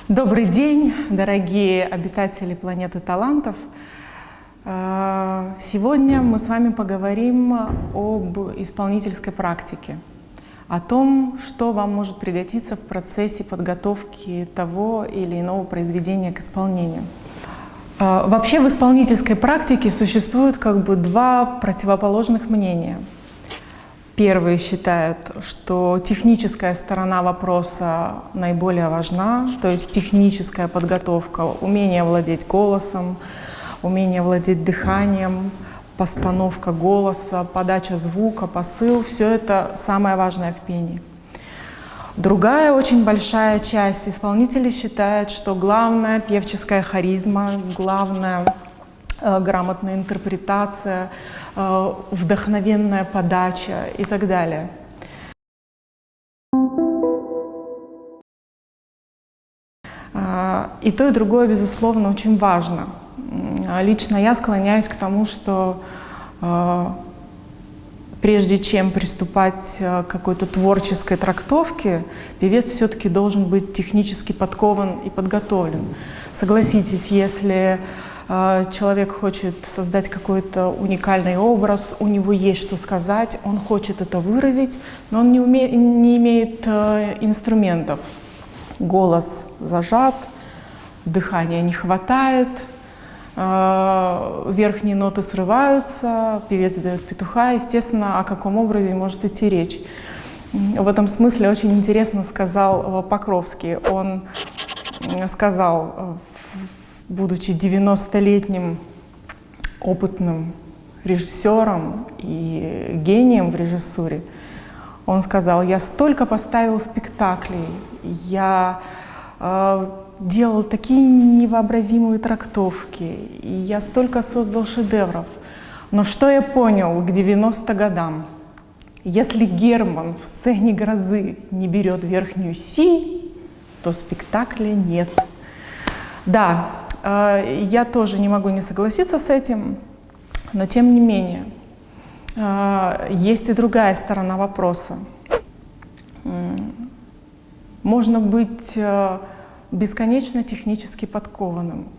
Добрый день, дорогие обитатели планеты талантов. Сегодня мы с вами поговорим об исполнительской практике, о том, что вам может пригодиться в процессе подготовки того или иного произведения к исполнению. Вообще в исполнительской практике существует два противоположных мнения. Первые считают, что техническая сторона вопроса наиболее важна, то есть техническая подготовка, умение владеть голосом, умение владеть дыханием, постановка голоса, подача звука, посыл — все это самое важное в пении. Другая очень большая часть исполнителей считает, что главное — певческая харизма, главное — грамотная интерпретация, вдохновенная подача и так далее. И то, и другое, безусловно, очень важно. Лично я склоняюсь к тому, что прежде чем приступать к какой-то творческой трактовке, певец все-таки должен быть технически подкован и подготовлен. Согласитесь, если человек хочет создать какой-то уникальный образ, у него есть что сказать, он хочет это выразить, но он не имеет инструментов. Голос зажат, дыхания не хватает, верхние ноты срываются, певец дает петуха. Естественно, о каком образе может идти речь. В этом смысле очень интересно сказал Покровский. Он сказал, будучи 90-летним опытным режиссером и гением в режиссуре, он сказал: я столько поставил спектаклей, я делал такие невообразимые трактовки, и я столько создал шедевров. Но что я понял к 90 годам? Если Герман в сцене грозы не берет верхнюю си, то спектакля нет. Да, я тоже не могу не согласиться с этим, но тем не менее, есть и другая сторона вопроса. Можно быть бесконечно технически подкованным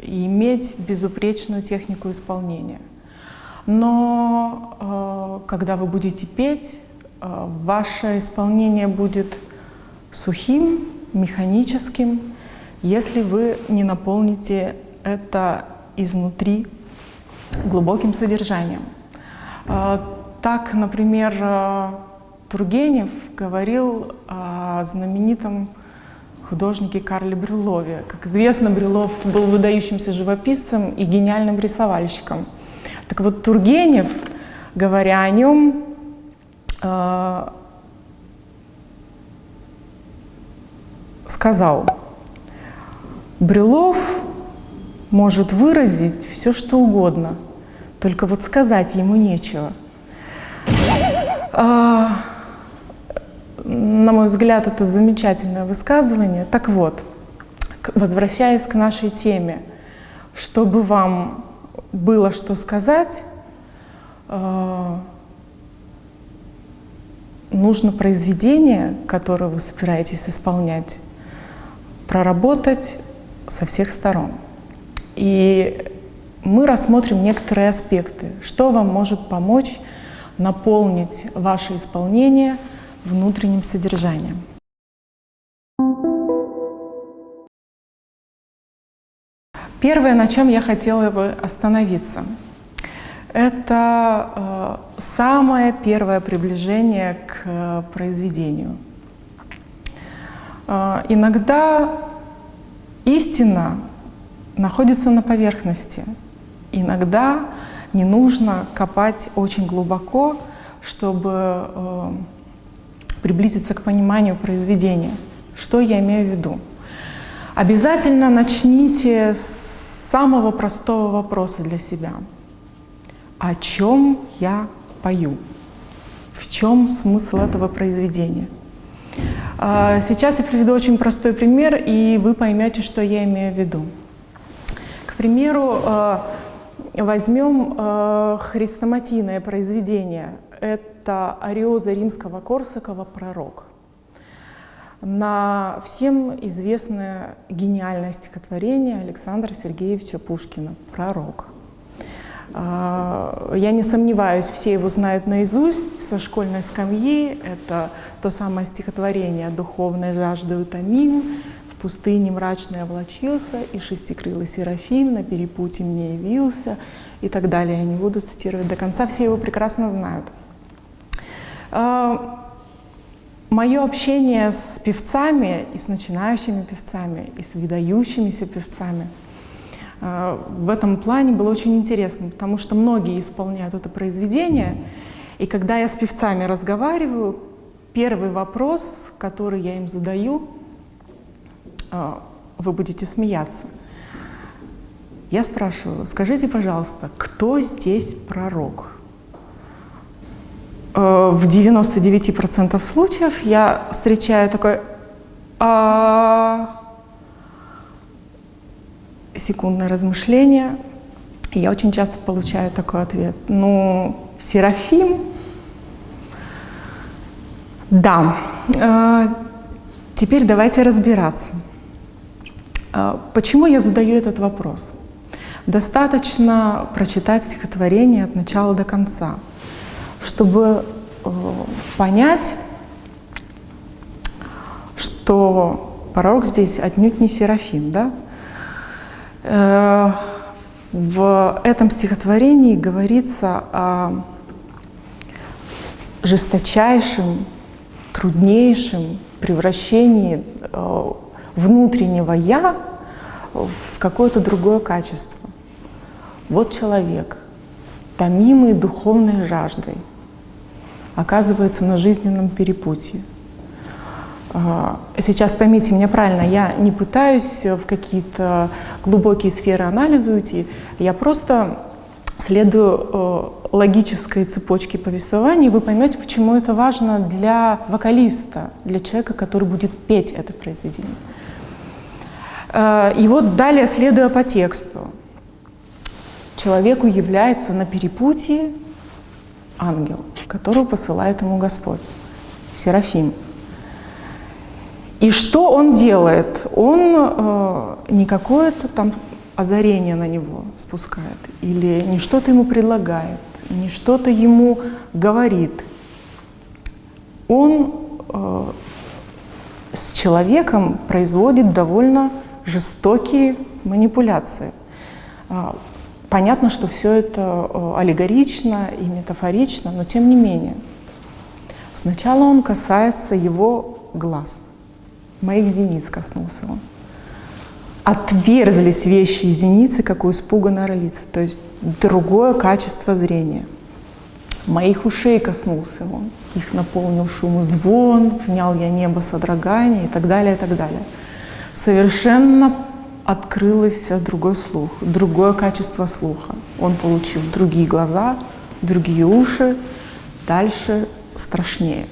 и иметь безупречную технику исполнения. Но когда вы будете петь, ваше исполнение будет сухим, механическим, если вы не наполните это изнутри глубоким содержанием. Так, например, Тургенев говорил о знаменитом художнике Карле Брюллове. Как известно, Брюллов был выдающимся живописцем и гениальным рисовальщиком. Так вот, Тургенев, говоря о нем, сказал: Брюллов может выразить все, что угодно, только вот сказать ему нечего. На мой взгляд, это замечательное высказывание. Так вот, возвращаясь к нашей теме, чтобы вам было что сказать, нужно произведение, которое вы собираетесь исполнять, проработать со всех сторон. И мы рассмотрим некоторые аспекты, что вам может помочь наполнить ваше исполнение внутренним содержанием. Первое, на чем я хотела бы остановиться, это самое первое приближение к произведению. Иногда истина находится на поверхности, иногда не нужно копать очень глубоко, чтобы приблизиться к пониманию произведения. Что я имею в виду? Обязательно начните с самого простого вопроса для себя. О чем я пою? В чем смысл этого произведения? Сейчас я приведу очень простой пример, и вы поймете, что я имею в виду. К примеру, возьмем хрестоматийное произведение. Это ариоза Римского-Корсакова «Пророк». на всем известное гениальное стихотворение Александра Сергеевича Пушкина «Пророк». Я не сомневаюсь, все его знают наизусть со школьной скамьи. Это то самое стихотворение «Духовной жаждой утомим, в пустыне мрачной облачился, и шестикрылый серафим на перепутье мне явился», и так далее. Я не буду цитировать до конца, все его прекрасно знают. Мое общение с певцами, и с начинающими певцами, и с выдающимися певцами в этом плане было очень интересно, потому что многие исполняют это произведение, и когда я с певцами разговариваю, первый вопрос, который я им задаю, вы будете смеяться. Я спрашиваю: скажите, пожалуйста, кто здесь пророк? В 99% случаев я встречаю такое секундное размышление, и я очень часто получаю такой ответ: ну, Серафим? Да. Теперь давайте разбираться. Почему я задаю этот вопрос? Достаточно прочитать стихотворение от начала до конца, чтобы понять, что пророк здесь отнюдь не Серафим, да? В этом стихотворении говорится о жесточайшем, труднейшем превращении внутреннего «я» в какое-то другое качество. Вот человек, томимый духовной жаждой, оказывается на жизненном перепутье. Сейчас поймите меня правильно, я не пытаюсь в какие-то глубокие сферы анализа уйти, я просто следую логической цепочке повествования, и вы поймете, почему это важно для вокалиста, для человека, который будет петь это произведение. И вот далее, следуя по тексту, человеку является на перепутье ангел, которого посылает ему Господь, Серафим. И что он делает? Он не какое-то там озарение на него спускает, или не что-то ему предлагает, не что-то ему говорит. Он с человеком производит довольно жестокие манипуляции. Понятно, что все это аллегорично и метафорично, но тем не менее. Сначала он касается его глаз. Моих зениц коснулся он. Отверзлись вещи из зеницы, как у испуганной орлицы, то есть другое качество зрения. Моих ушей коснулся он. Их наполнил шум и звон, внял я небо содрогание и так далее, и так далее. Совершенно открылось другой слух, другое качество слуха. Он получил другие глаза, другие уши, дальше страшнее.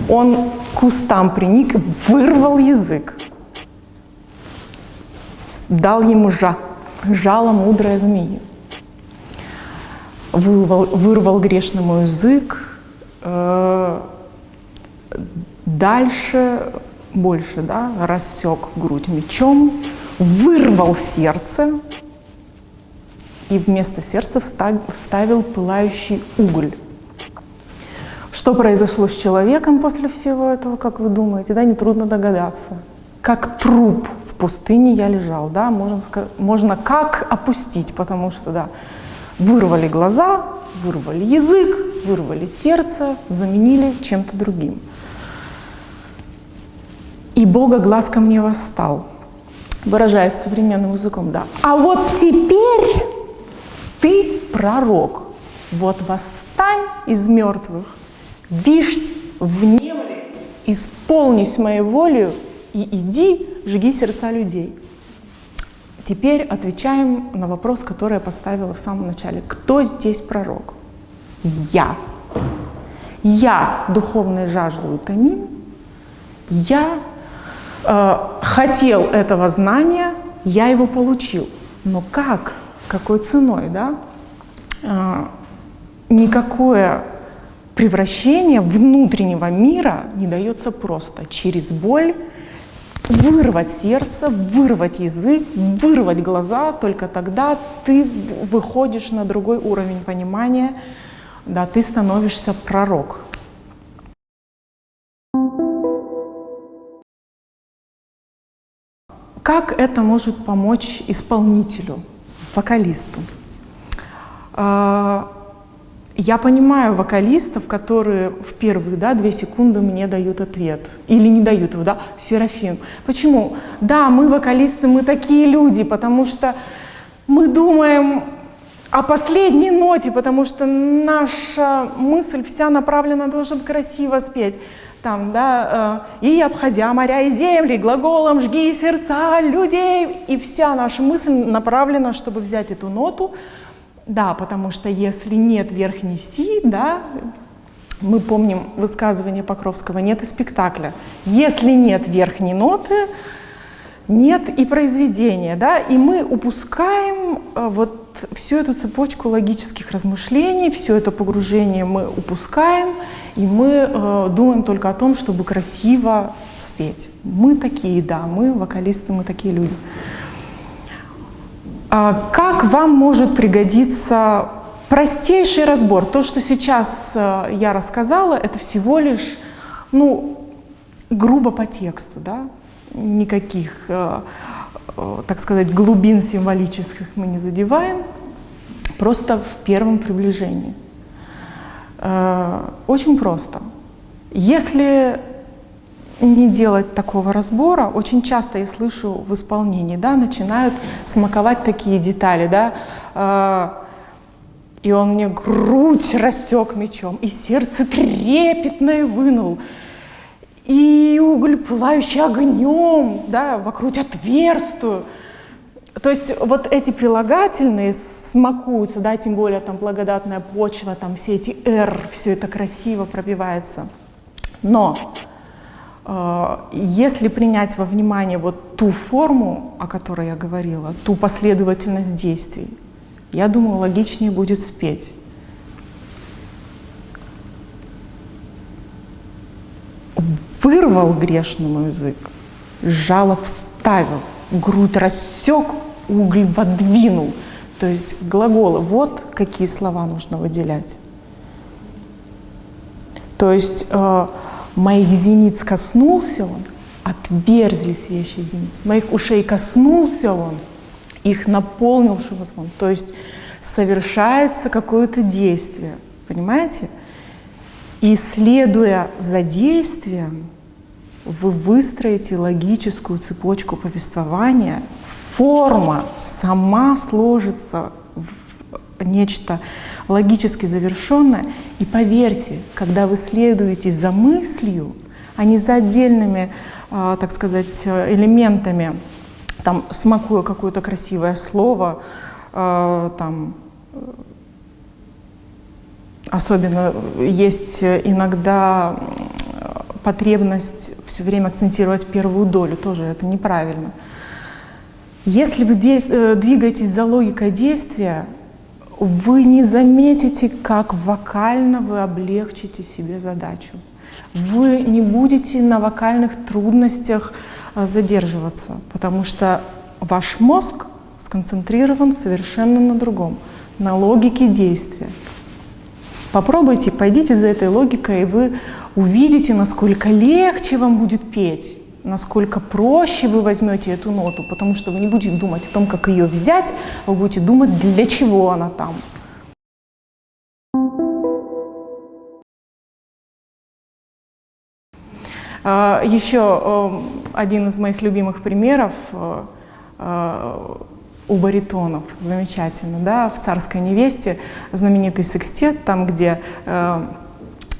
Он к кустам приник, вырвал язык, дал ему жало мудрой змеи, вырвал грешному язык, дальше больше, да, рассек грудь мечом, вырвал сердце и вместо сердца вставил пылающий уголь. Что произошло с человеком после всего этого, как вы думаете? Да, нетрудно догадаться. Как труп в пустыне я лежал, да, можно как опустить, потому что, да, вырвали глаза, вырвали язык, вырвали сердце, заменили чем-то другим. И Бога глаз ко мне восстал, выражаясь современным языком, да. А вот теперь ты пророк, вот восстань из мертвых, вишть, внемли, исполнись моей волею и иди, жги сердца людей. Теперь отвечаем на вопрос, который я поставила в самом начале. Кто здесь пророк? Я. Я духовной жаждой утомим. Я хотел этого знания, я его получил. Но как? Какой ценой, да? Никакое превращение внутреннего мира не дается просто через боль. Вырвать сердце, вырвать язык, вырвать глаза, только тогда ты выходишь на другой уровень понимания, да, ты становишься пророк. Как это может помочь исполнителю, вокалисту? Я понимаю вокалистов, которые в первые 2 секунды мне дают ответ. Или не дают его, да, Серафим. Почему? Да, мы вокалисты, мы такие люди, потому что мы думаем о последней ноте, потому что наша мысль вся направлена на то, чтобы красиво спеть. Там, да, и обходя моря и земли, глаголом жги сердца людей. И вся наша мысль направлена, чтобы взять эту ноту. Да, потому что если нет верхней си, да, мы помним высказывание Покровского, нет и спектакля. Если нет верхней ноты, нет и произведения, да, и мы упускаем вот всю эту цепочку логических размышлений, все это погружение мы упускаем, и мы думаем только о том, чтобы красиво спеть. Мы такие, да, мы вокалисты, мы такие люди. Как вам может пригодиться простейший разбор? То, что сейчас я рассказала, это всего лишь, ну, грубо по тексту, да? Никаких, так сказать, глубин символических мы не задеваем, просто в первом приближении. Очень просто. Если не делать такого разбора, очень часто я слышу в исполнении, да, начинают смаковать такие детали, да, и он мне грудь рассек мечом, и сердце трепетное вынул, и уголь, пылающий огнем, да, вокруг отверстую. То есть вот эти прилагательные смакуются, да, тем более там благодатная почва, там все эти «р», все это красиво пробивается. Но если принять во внимание вот ту форму, о которой я говорила, ту последовательность действий, я думаю, логичнее будет спеть. Вырвал грешному язык, жало вставил, грудь рассек, уголь водвинул. То есть глаголы, вот какие слова нужно выделять. То есть моих зениц коснулся он, отверзлись вещи зениц. Моих ушей коснулся он, их наполнил шумозвон. То есть совершается какое-то действие, понимаете? И следуя за действием, вы выстроите логическую цепочку повествования, форма сама сложится в нечто логически завершенное. И поверьте, когда вы следуете за мыслью, а не за отдельными, так сказать, элементами, там, смакуя какое-то красивое слово, там, особенно есть иногда потребность все время акцентировать первую долю, тоже это неправильно. Если вы двигаетесь за логикой действия, вы не заметите, как вокально вы облегчите себе задачу. Вы не будете на вокальных трудностях задерживаться, потому что ваш мозг сконцентрирован совершенно на другом, на логике действия. Попробуйте, пойдите за этой логикой, и вы увидите, насколько легче вам будет петь, насколько проще вы возьмете эту ноту, потому что вы не будете думать о том, как ее взять, а вы будете думать, для чего она там. Еще один из моих любимых примеров у баритонов, замечательно, да, в «Царской невесте» знаменитый секстет, там, где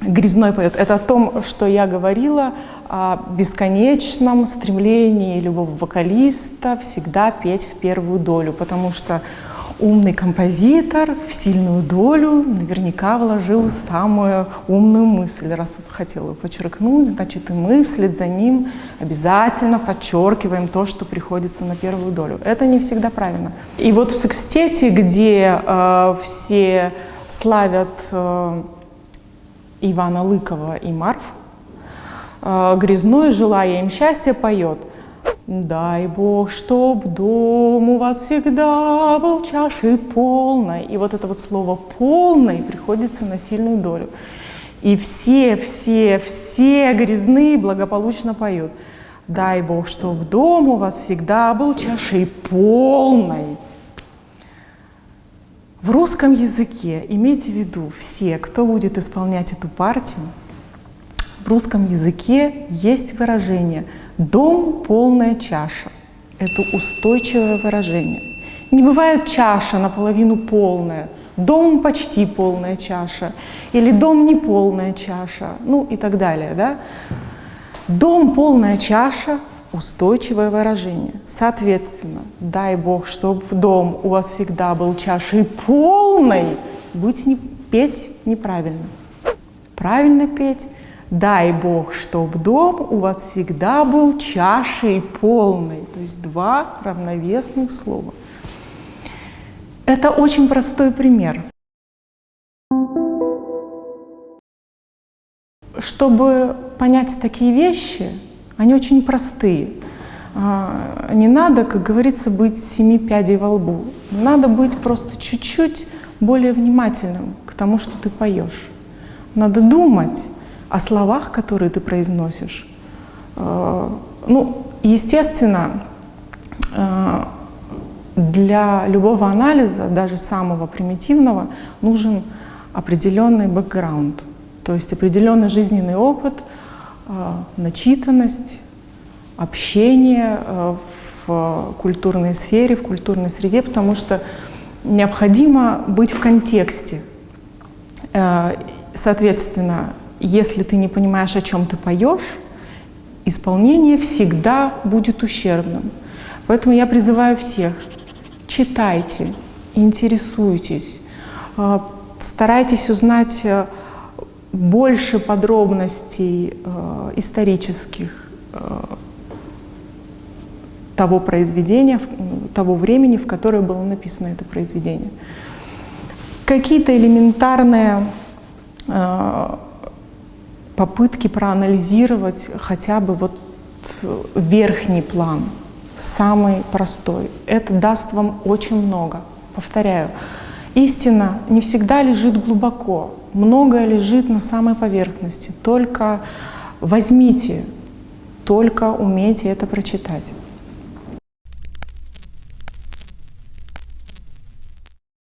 Грязной поет. Это о том, что я говорила о бесконечном стремлении любого вокалиста всегда петь в первую долю, потому что умный композитор в сильную долю наверняка вложил самую умную мысль. Раз вот хотел ее подчеркнуть, значит и мы вслед за ним обязательно подчеркиваем то, что приходится на первую долю. Это не всегда правильно. И вот в секстете, где все славят Ивана Лыкова и Марф. Грязной, желая им счастья, поет: «Дай Бог, чтоб дом у вас всегда был чашей полной». И вот это вот слово «полной» приходится на сильную долю. И все грязные благополучно поют: «Дай Бог, чтоб дом у вас всегда был чашей полной». В русском языке, имейте в виду, все, кто будет исполнять эту партию, в русском языке есть выражение «дом полная чаша». Это устойчивое выражение. Не бывает чаша наполовину полная, дом почти полная чаша, или дом не полная чаша, ну и так далее. Да? Дом полная чаша – устойчивое выражение. Соответственно, дай Бог, чтобы дом у вас всегда был чашей полной, петь неправильно. Правильно петь: дай Бог, чтобы дом у вас всегда был чашей полной. То есть два равновесных слова. Это очень простой пример. Чтобы понять такие вещи, они очень простые. Не надо, как говорится, быть 7 пядей во лбу. Надо быть просто чуть-чуть более внимательным к тому, что ты поешь. Надо думать о словах, которые ты произносишь. Ну, естественно, для любого анализа, даже самого примитивного, нужен определенный бэкграунд, то есть определенный жизненный опыт, начитанность, общение в культурной сфере, в культурной среде, потому что необходимо быть в контексте. Соответственно, если ты не понимаешь, о чем ты поешь, исполнение всегда будет ущербным. Поэтому я призываю всех: читайте, интересуйтесь, старайтесь узнать больше подробностей исторических того произведения, того времени, в которое было написано это произведение. Какие-то элементарные попытки проанализировать хотя бы вот верхний план, самый простой. Это даст вам очень много. Повторяю, истина не всегда лежит глубоко, многое лежит на самой поверхности. Только возьмите, только умейте это прочитать.